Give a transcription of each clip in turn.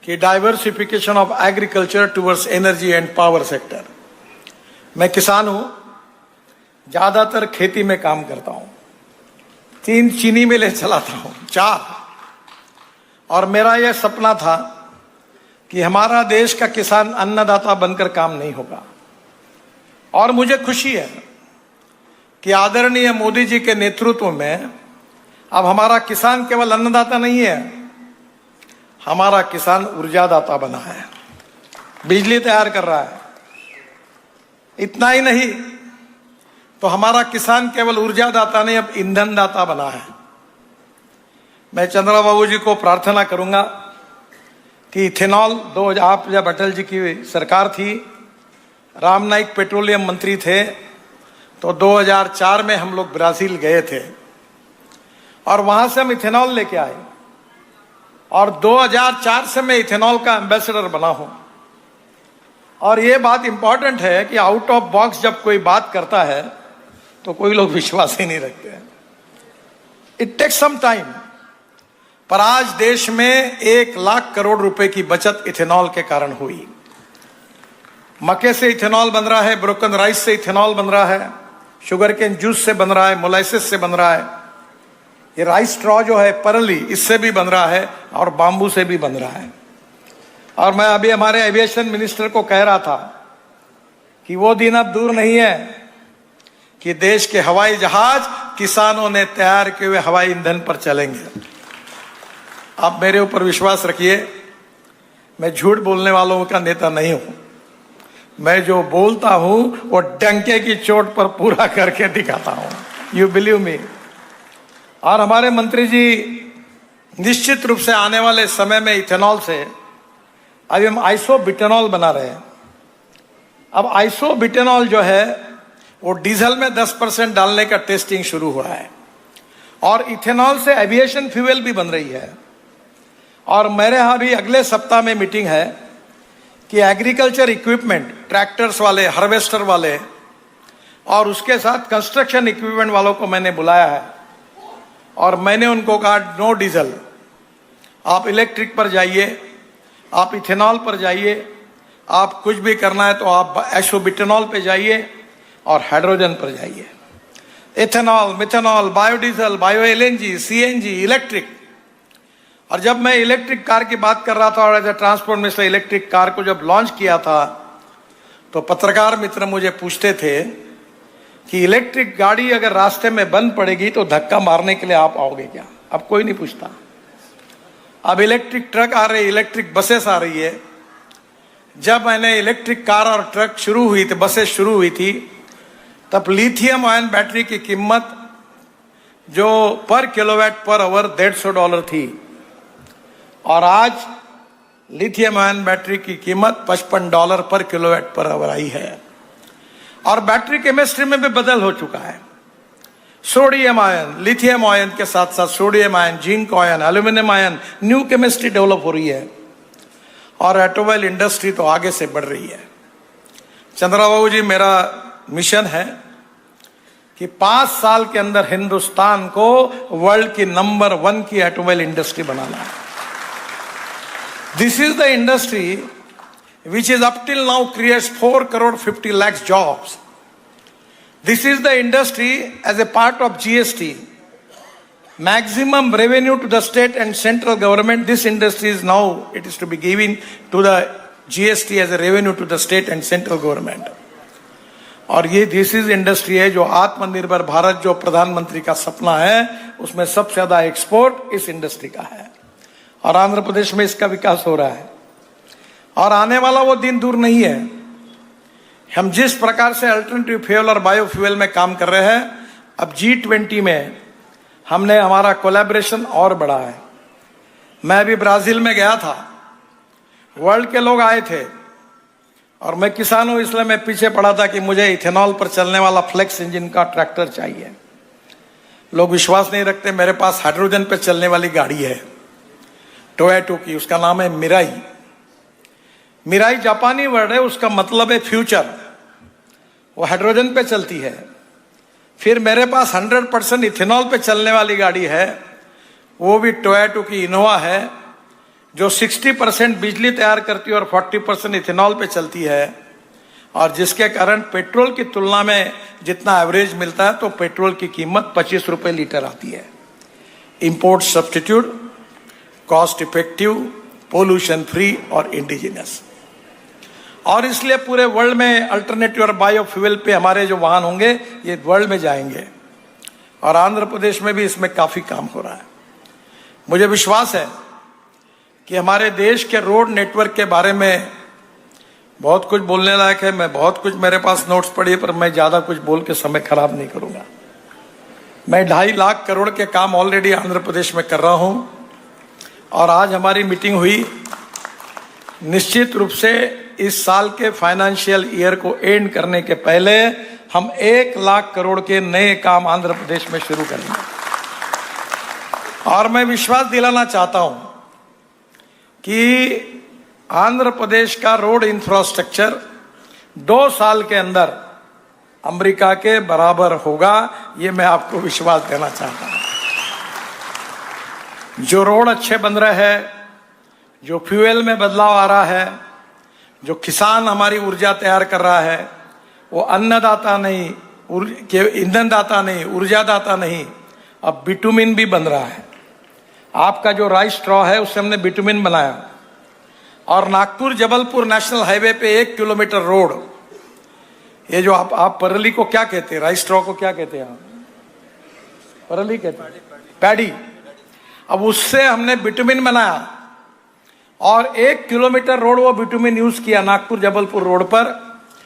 कि diversification of agriculture towards energy and power sector. मैं किसान हूं, ज्यादातर खेती में काम करता हूं, 3 चीनी मिलें चलाता हूं, 4, और मेरा यह सपना था कि हमारा देश का किसान अन्नदाता बनकर काम नहीं होगा। और मुझे खुशी है कि आदरणीय मोदी जी के नेतृत्व में अब हमारा किसान केवल अन्नदाता नहीं है, हमारा किसान ऊर्जादाता बना है, बिजली तैयार कर रहा है। इतना ही नहीं तो हमारा किसान केवल ऊर्जादाता नहीं, अब ईंधन दाता बना है। मैं चंद्रबाबू जी को प्रार्थना करूंगा कि इथेनॉल, आप जब अटल जी की सरकार थी, राम नाईक पेट्रोलियम मंत्री थे, तो 2004 में हम लोग ब्राजील गए थे और वहां से हम इथेनॉल लेके आए, और 2004 से मैं इथेनॉल का एम्बेसडर बना हूं। और ये बात इंपॉर्टेंट है कि आउट ऑफ बॉक्स जब कोई बात करता है तो कोई लोग विश्वास ही नहीं रखते हैं। इट टेक्स सम टाइम, पर आज देश में 1 लाख करोड़ रुपए की बचत इथेनॉल के कारण हुई। मक्के से इथेनॉल बन रहा है, ब्रोकन राइस से इथेनॉल बन रहा है, शुगर केन जूस से बन रहा है, मोलाइसिस से बन रहा है, ये राइस स्ट्रॉ जो है परली, इससे भी बन रहा है, और बांबू से भी बन रहा है। और मैं अभी हमारे एविएशन मिनिस्टर को कह रहा था कि वो दिन अब दूर नहीं है कि देश के हवाई जहाज किसानों ने तैयार किए हुए हवाई ईंधन पर चलेंगे। आप मेरे ऊपर विश्वास रखिए, मैं झूठ बोलने वालों का नेता नहीं हूं। मैं जो बोलता हूं वो डंके की चोट पर पूरा करके दिखाता हूं, यू बिलीव मी। और हमारे मंत्री जी निश्चित रूप से आने वाले समय में इथेनॉल से अभी हम आइसोब्यूटेनॉल बना रहे हैं। अब आइसोब्यूटेनॉल जो है वो डीजल में 10% डालने का टेस्टिंग शुरू हुआ है, और इथेनॉल से एविएशन फ्यूल भी बन रही है। और मेरे यहां भी अगले सप्ताह में मीटिंग है कि एग्रीकल्चर इक्विपमेंट, ट्रैक्टर्स वाले, हार्वेस्टर वाले, और उसके साथ कंस्ट्रक्शन इक्विपमेंट वालों को मैंने बुलाया है, और मैंने उनको कहा नो डीजल, आप इलेक्ट्रिक पर जाइए, आप इथेनॉल पर जाइए, आप कुछ भी करना है तो आप आइसोब्यूटेनॉल पे जाइए और हाइड्रोजन पर जाइए। Ethanol, methanol, biodiesel, bio LNG, CNG, electric. और जब मैं इलेक्ट्रिक कार की बात कर रहा था और as a transport minister electric car को जब लॉन्च किया था, तो पत्रकार मित्र मुझे पूछते थे कि इलेक्ट्रिक गाड़ी अगर रास्ते में बंद पड़ेगी तो धक्का मारने के लिए आप आओगे क्या? अब कोई नहीं पूछता। अब इलेक्ट्रिक ट्रक आ रही, इलेक्ट्रिक बसेस आ रही है। जब मैंने इलेक्ट्रिक कार और ट्रक शुरू हुई थी, बसेस शुरू हुई थी, तब लिथियम आयन बैटरी की कीमत जो पर किलोवाट पर आवर $150 थी, और आज लिथियम आयन बैटरी की कीमत $55 पर किलोवाट पर आवर आई है। और बैटरी केमिस्ट्री में भी बदल हो चुका है। सोडियम आयन, लिथियम आयन के साथ साथ sodium ion, zinc ion, aluminium ion, new chemistry develop हो रही है, और ऑटोमोबाइल इंडस्ट्री तो आगे से बढ़ रही है। चंद्रबाबू जी, मेरा मिशन है कि 5 साल के अंदर हिंदुस्तान को वर्ल्ड की नंबर 1 की ऑटोमोबाइल इंडस्ट्री बनाना है। This is the industry which is up till now creates 4 crore 50 lakhs jobs. This is the industry as a part of GST. Maximum revenue to the state and central government. This industry is now, it is to be given to the GST as a revenue to the state and central government. और ये this is industry है जो आत्मनिर्भर भारत जो प्रधानमंत्री का सपना है, उसमें सबसे ज्यादा एक्सपोर्ट इस इंडस्ट्री का है, और आंध्र प्रदेश में इसका विकास हो रहा है। और आने वाला वो दिन दूर नहीं है। हम जिस प्रकार से अल्टरनेटिव फ्यूल और बायोफ्यूल में काम कर रहे हैं, अब G20 में हमने हमारा कोलैबोरेशन और बढ़ा है। मैं अभी ब्राजील में गया था, वर्ल्ड के लोग आए थे, और मैं किसान हूं इसलिए मैं पीछे पड़ा था कि मुझे इथेनॉल पर चलने वाला फ्लेक्स इंजन का ट्रैक्टर चाहिए। लोग विश्वास नहीं रखते, मेरे पास हाइड्रोजन पर चलने वाली गाड़ी है टोयोटा की, उसका नाम है मिराई। मिराई जापानी वर्ड है, उसका मतलब है फ्यूचर। वो हाइड्रोजन पे चलती है। फिर मेरे पास 100% इथेनॉल पे चलने वाली गाड़ी है, वो भी टोयोटा की इनोवा है, जो 60% बिजली तैयार करती है और 40% इथेनॉल पे चलती है, और जिसके कारण पेट्रोल की तुलना में जितना एवरेज मिलता है तो पेट्रोल की कीमत 25 रुपए लीटर आती है। Import substitute, cost effective, pollution free और इंडिजिनस। और इसलिए पूरे वर्ल्ड में अल्टरनेटिव और बायोफ्यूल पे हमारे जो वाहन होंगे ये वर्ल्ड में जाएंगे, और आंध्र प्रदेश में भी इसमें काफी काम हो रहा है। मुझे विश्वास है कि हमारे देश के रोड नेटवर्क के बारे में बहुत कुछ बोलने लायक है। मैं बहुत कुछ मेरे पास नोट्स पड़ी, पर मैं ज्यादा कुछ बोल के समय खराब नहीं करूंगा। मैं 2.5 लाख करोड़ के काम ऑलरेडी आंध्र प्रदेश में कर रहा हूं, और आज हमारी मीटिंग हुई। निश्चित रूप से इस साल के फाइनेंशियल ईयर को एंड करने के पहले हम 1 लाख करोड़ के नए काम आंध्र प्रदेश में शुरू करेंगे। और मैं विश्वास दिलाना चाहता हूं कि आंध्र प्रदेश का रोड इंफ्रास्ट्रक्चर 2 साल के अंदर अमेरिका के बराबर होगा, ये मैं आपको विश्वास देना चाहता हूं। जो रोड अच्छे बन रहे हैं, जो फ्यूल में बदलाव आ रहा है, जो किसान हमारी ऊर्जा तैयार कर रहा है, वो अन्नदाता नहीं, ईंधन दाता नहीं, ऊर्जा दाता नहीं, अब बिटुमिन भी बन रहा है। आपका जो राइस स्ट्रॉ है उससे हमने बिटुमिन बनाया, और नागपुर जबलपुर नेशनल हाईवे पे 1 किलोमीटर रोड, ये जो आप परली को क्या कहते हैं, राइस स्ट्रॉ को क्या कहते हैं, परली कहते हैं, पैडी। अब उससे हमने बिटुमिन बनाया, और 1 किलोमीटर रोड वो बिटुमिन यूज किया नागपुर जबलपुर रोड पर।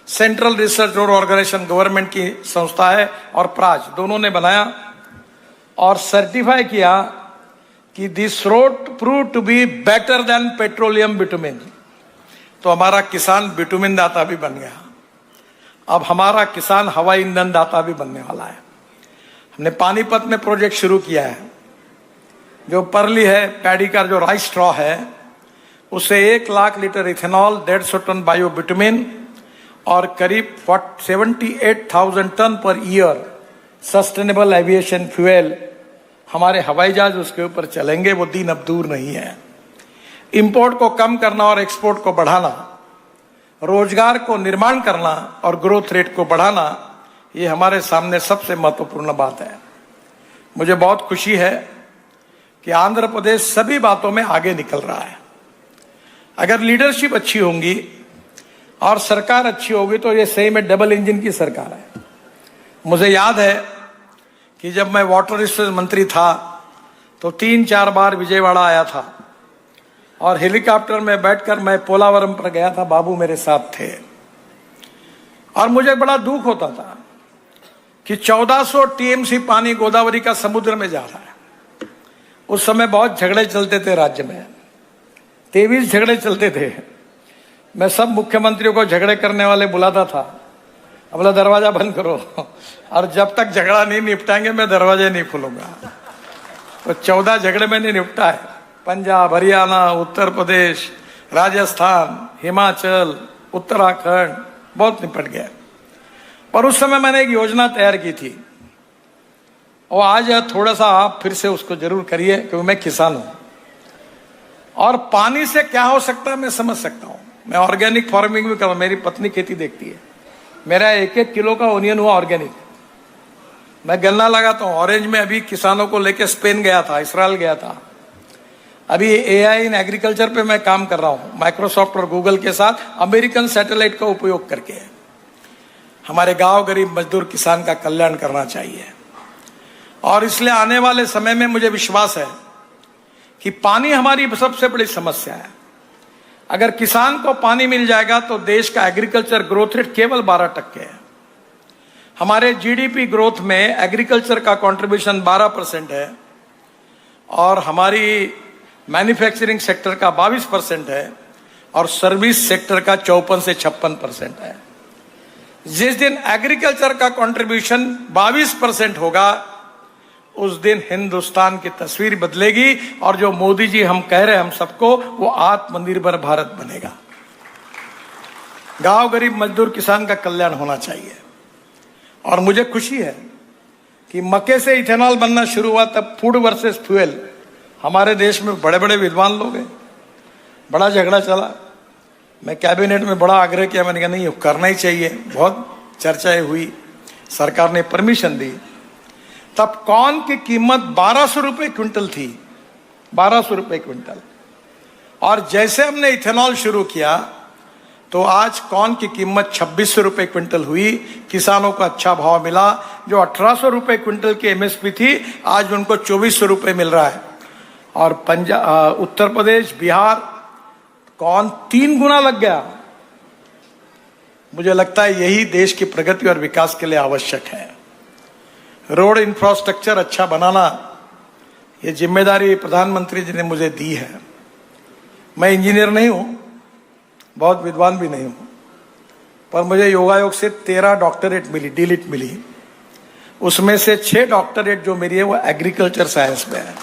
Central research road organisation government की संस्था है और प्राज दोनों ने बनाया और सर्टिफाई किया कि this road prove to be better than petroleum bitumen. तो हमारा किसान बिटुमिन दाता भी बन गया। अब हमारा किसान हवाई ईंधन दाता भी बनने वाला है। हमने पानीपत में प्रोजेक्ट शुरू किया है। जो परली है, पैडी का जो राइस स्ट्रॉ है, उससे 1 lakh litre ethanol, 150 ton bio bitumen और करीब 78,000 ton per year sustainable aviation fuel हमारे हवाई जहाज उसके ऊपर चलेंगे। वो दिन अब दूर नहीं है। इंपोर्ट को कम करना और एक्सपोर्ट को बढ़ाना, रोजगार को निर्माण करना और ग्रोथ रेट को बढ़ाना, ये हमारे सामने सबसे महत्वपूर्ण बात है। मुझे बहुत खुशी है कि आंध्र प्रदेश सभी बातों में आगे निकल रहा है। अगर लीडरशिप अच्छी होंगी और सरकार अच्छी होगी तो ये सही में डबल इंजन की सरकार है। मुझे याद है कि जब मैं वाटर रिसोर्स मंत्री था तो 3-4 बार विजयवाड़ा आया था, और हेलीकॉप्टर में बैठकर मैं पोलावरम पर गया था। बाबू मेरे साथ थे, और मुझे बड़ा दुख होता था कि 1400 टीएमसी पानी गोदावरी का समुद्र में जा रहा है। उस समय बहुत झगड़े चलते थे राज्य में, 23 झगड़े चलते थे। मैं सब मुख्यमंत्रियों को झगड़े करने वाले बुलाता था, बोला दरवाजा बंद करो, और जब तक झगड़ा नहीं निपटाएंगे मैं दरवाजे नहीं खोलूंगा। तो 14 झगड़े में नहीं निपटा है। पंजाब, हरियाणा, उत्तर प्रदेश, राजस्थान, हिमाचल, उत्तराखंड बहुत निपट गया। पर उस समय मैंने एक योजना तैयार की थी, और आज थोड़ा सा आप फिर से उसको जरूर करिए, क्योंकि मैं किसान हूं और पानी से क्या हो सकता है मैं समझ सकता हूं। मैं ऑर्गेनिक फार्मिंग भी कर रहा हूं, मेरी पत्नी खेती देखती है। मेरा 1-1 किलो का ओनियन हुआ ऑर्गेनिक। मैं गन्ना लगाता हूं। ऑरेंज में अभी किसानों को लेकर स्पेन गया था, इसराइल गया था। अभी AI इन एग्रीकल्चर पे मैं काम कर रहा हूं, माइक्रोसॉफ्ट और गूगल के साथ, अमेरिकन सैटेलाइट का उपयोग करके। हमारे गांव गरीब मजदूर किसान का कल्याण करना चाहिए, और इसलिए आने वाले समय में मुझे विश्वास है कि पानी हमारी सबसे बड़ी समस्या है। अगर किसान को पानी मिल जाएगा तो देश का एग्रीकल्चर ग्रोथ रेट केवल 12% है। हमारे जीडीपी ग्रोथ में एग्रीकल्चर का कंट्रीब्यूशन 12% है, और हमारी मैन्युफैक्चरिंग सेक्टर का 22% है, और सर्विस सेक्टर का 54 से 56% है। जिस दिन एग्रीकल्चर का कंट्रीब्यूशन 22% होगा, उस दिन हिंदुस्तान की तस्वीर बदलेगी, और जो मोदी जी हम कह रहे हैं हम सबको, वो आत्मनिर्भर भारत बनेगा। गांव गरीब मजदूर किसान का कल्याण होना चाहिए। और मुझे खुशी है कि मक्के से इथेनॉल बनना शुरू हुआ, तब फूड वर्सेस फ्यूल, हमारे देश में बड़े बड़े विद्वान लोग हैं, बड़ा झगड़ा चला। मैं कैबिनेट में बड़ा आग्रह किया, मैंने कहा नहीं करना ही चाहिए, बहुत चर्चाएं हुई, सरकार ने परमिशन दी। तब कॉर्न की कीमत 1200 रुपए क्विंटल थी, 1200 रुपए क्विंटल। और जैसे हमने इथेनॉल शुरू किया तो आज कॉर्न की कीमत 2600 रुपए क्विंटल हुई। किसानों को अच्छा भाव मिला। जो 1800 रुपए क्विंटल की एमएसपी थी, आज उनको 2400 रुपए मिल रहा है। और उत्तर प्रदेश, बिहार, कॉर्न 3 गुना लग गया। मुझे लगता है यही देश की प्रगति और विकास के लिए आवश्यक है। रोड इंफ्रास्ट्रक्चर अच्छा बनाना, ये जिम्मेदारी प्रधानमंत्री जी ने मुझे दी है। मैं इंजीनियर नहीं हूं, बहुत विद्वान भी नहीं हूं, पर मुझे योगायोग से 13 डॉक्टरेट मिली, डीलिट मिली। उसमें से 6 डॉक्टरेट जो मेरी है वो एग्रीकल्चर साइंस में है।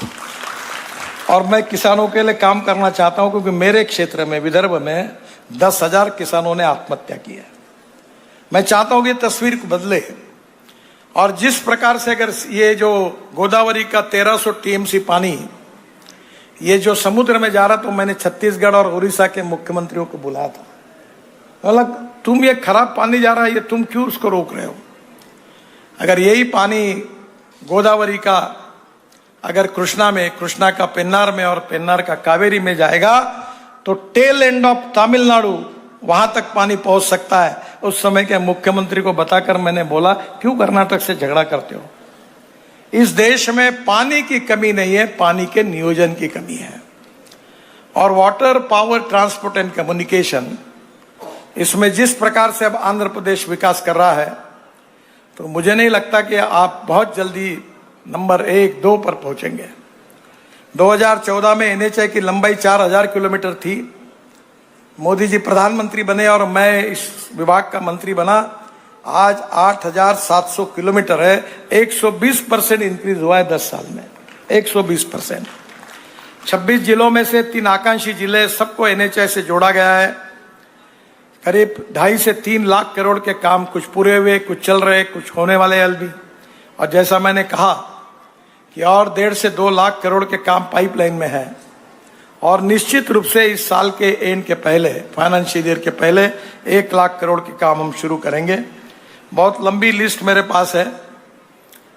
और मैं किसानों के लिए काम करना चाहता हूं, क्योंकि मेरे क्षेत्र में, विदर्भ में 10,000 किसानों ने आत्महत्या की है। मैं चाहता हूं कि तस्वीर को बदले। और जिस प्रकार से अगर ये जो गोदावरी का 1300 टीएमसी पानी ये जो समुद्र में जा रहा, तो मैंने छत्तीसगढ़ और उड़ीसा के मुख्यमंत्रियों को बुलाया था। मतलब तुम ये खराब पानी जा रहा है, ये तुम क्यों उसको रोक रहे हो? अगर यही पानी गोदावरी का अगर कृष्णा का पेन्नार में और पेन्नार का कावेरी में जाएगा, तो टेल एंड ऑफ तमिलनाडु वहां तक पानी पहुंच सकता है। उस समय के मुख्यमंत्री को बताकर मैंने बोला, क्यों कर्नाटक से झगड़ा करते हो? इस देश में पानी की कमी नहीं है, पानी के नियोजन की कमी है। और water, power, transport and communication, इसमें जिस प्रकार से अब आंध्र प्रदेश विकास कर रहा है, तो मुझे नहीं लगता कि आप बहुत जल्दी नंबर 1, 2 पर पहुंचेंगे। 2014 में एनएचए की लंबाई 4000 किलोमीटर थी। मोदी जी प्रधानमंत्री बने और मैं इस विभाग का मंत्री बना, आज 8700 किलोमीटर है। 120% इंक्रीज हुआ है 10 साल में, 120%। 26 जिलों में से 3 आकांक्षी जिले, सबको एनएचए से जोड़ा गया है। करीब 2.5 से 3 लाख करोड़ के काम, कुछ पूरे हुए, कुछ चल रहे, कुछ होने वाले अभी। और जैसा मैंने कहा कि और 1.5 से 2 लाख करोड़ के काम पाइपलाइन में है। और निश्चित रूप से इस साल के एंड के पहले, फाइनेंशियल ईयर के पहले 1 लाख करोड़ के काम हम शुरू करेंगे। बहुत लंबी लिस्ट मेरे पास है,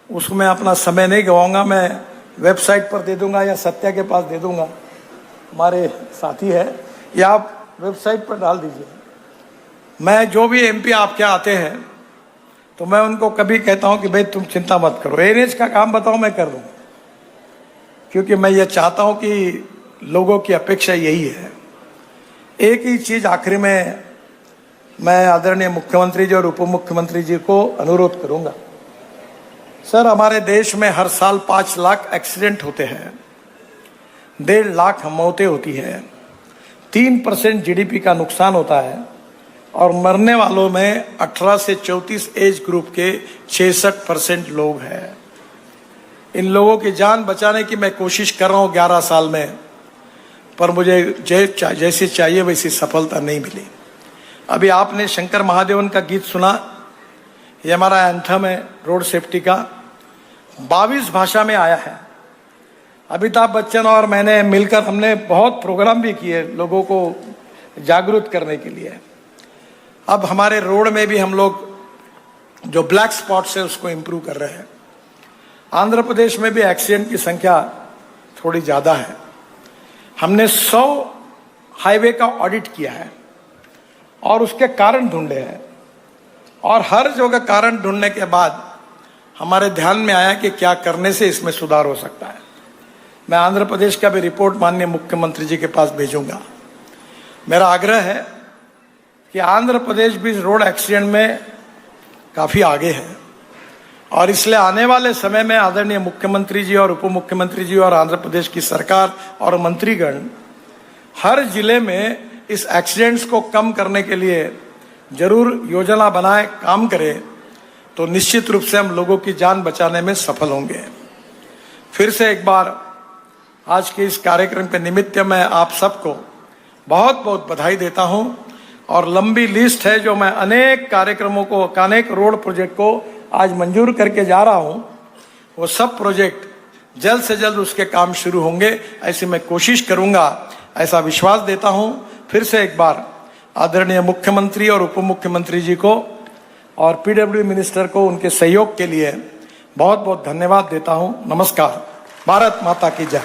उसमें अपना समय नहीं गवाऊंगा। मैं वेबसाइट पर दे दूंगा या सत्या के पास दे दूंगा, हमारे साथी है, या आप वेबसाइट पर डाल दीजिए। मैं जो भी एमपी आपके आते हैं, तो मैं उनको कभी कहता हूं कि भाई तुम चिंता मत करो, एनएच का काम बताओ मैं कर दूंगा, क्योंकि मैं ये चाहता हूं कि लोगों की अपेक्षा यही है। एक ही चीज आखिरी में मैं आदरणीय मुख्यमंत्री जी और उप मुख्यमंत्री जी को अनुरोध करूंगा। सर, हमारे देश में हर साल 5 लाख एक्सीडेंट होते हैं, 1.5 लाख मौतें होती है, 3% जीडीपी का नुकसान होता है, और मरने वालों में 18 से 34 एज ग्रुप के 66% लोग हैं। इन लोगों की जान बचाने की मैं कोशिश कर रहा हूं 11 साल में, पर मुझे जैसी चाहिए वैसी सफलता नहीं मिली। अभी आपने शंकर महादेवन का गीत सुना, ये हमारा एंथम है रोड सेफ्टी का, 22 भाषा में आया है। अमिताभ बच्चन और मैंने मिलकर हमने बहुत प्रोग्राम भी किए लोगों को जागरूक करने के लिए। अब हमारे रोड में भी हम लोग जो ब्लैक स्पॉट्स है उसको इम्प्रूव कर रहे हैं। आंध्र प्रदेश में भी एक्सीडेंट की संख्या थोड़ी ज़्यादा है। हमने 100 हाईवे का ऑडिट किया है और उसके कारण ढूंढे हैं, और हर जगह कारण ढूंढने के बाद हमारे ध्यान में आया कि क्या करने से इसमें सुधार हो सकता है। मैं आंध्र प्रदेश का भी रिपोर्ट माननीय मुख्यमंत्री जी के पास भेजूंगा। मेरा आग्रह है कि आंध्र प्रदेश भी रोड एक्सीडेंट में काफ़ी आगे है, और इसलिए आने वाले समय में आदरणीय मुख्यमंत्री जी और उप मुख्यमंत्री जी और आंध्र प्रदेश की सरकार और मंत्रीगण हर जिले में इस एक्सीडेंट्स को कम करने के लिए जरूर योजना बनाए, काम करें, तो निश्चित रूप से हम लोगों की जान बचाने में सफल होंगे। फिर से एक बार आज के इस कार्यक्रम के निमित्त मैं आप सबको बहुत बहुत बधाई देता हूं, और लंबी लिस्ट है जो मैं अनेक कार्यक्रमों को, अनेक रोड प्रोजेक्ट को आज मंजूर करके जा रहा हूं। वो सब प्रोजेक्ट जल्द से जल्द उसके काम शुरू होंगे, ऐसी मैं कोशिश करूंगा। ऐसा विश्वास देता हूं। फिर से एक बार आदरणीय मुख्यमंत्री और उप मुख्यमंत्री जी को और पीडब्ल्यू मिनिस्टर को उनके सहयोग के लिए बहुत बहुत धन्यवाद देता हूं। नमस्कार। भारत माता की जय।